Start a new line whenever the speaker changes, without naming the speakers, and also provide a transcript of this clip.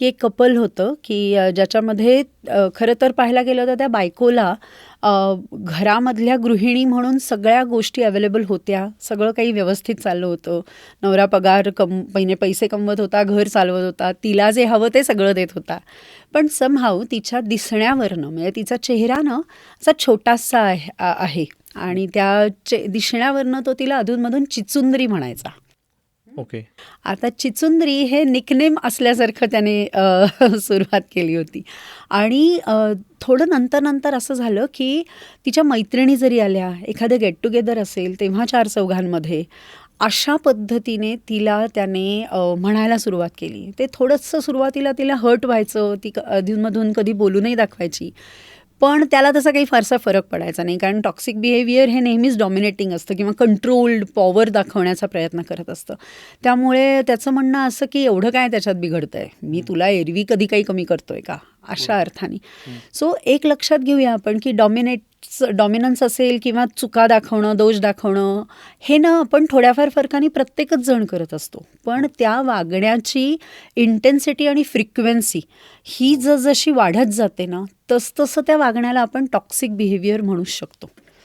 की एक कपल होतं की ज्याच्यामध्ये खरं तर पाहायला गेलं तर त्या बायकोला घरामधल्या गृहिणी म्हणून सगळ्या गोष्टी अवेलेबल होत्या. सगळं काही व्यवस्थित चाललं होतं. नवरा पगार महिने पैसे कमवत होता, घर चालवत होता, तिला जे हवं ते सगळं देत होता. पण समहाऊ तिच्या दिसण्यावरनं म्हणजे तिचा चेहरा ना असा छोटासा आहे आणि त्या दिसण्यावरनं तो तिला अधूनमधून चिचुंद्री म्हणायचा.
ओके.
आता चिचुंद्री हे निकनेम असल्यासारखं त्याने सुरुवात केली होती आणि थोडं नंतर असं झालं की तिच्या मैत्रिणी जरी आल्या, एखादं गेट टुगेदर असेल तेव्हा 4 चौघांमध्ये अशा पद्धतीने तिला त्याने म्हणायला सुरुवात केली. ते थोडंसं सुरुवातीला तिला हर्ट व्हायचं, ती अधूनमधून कधी बोलूनही दाखवायची. पण त्याला तसा काही फारसा फरक पडायचा नाही, कारण टॉक्सिक बिहेवियर हे नेहमीच डॉमिनेटिंग असतं किंवा कंट्रोल्ड पॉवर दाखवण्याचा प्रयत्न करत असतं. त्यामुळे त्याचं म्हणणं असं की एवढं काय त्याच्यात बिघडतंय, मी तुला एरवी कधी काही कमी करतोय का, अशा अर्थाने. सो एक लक्षात घेऊया आपण की डॉमिनन्स असेल किंवा चुका दाखवणं, दोष दाखवणं, हे ना आपण थोड्याफार फरकाने प्रत्येकच जण करत असतो. पण त्या वागण्याची इंटेन्सिटी आणि फ्रिक्वेन्सी ही जशी वाढत जाते ना, तसतसं त्या वागण्याला आपण टॉक्सिक बिहेवियर म्हणू शकतो.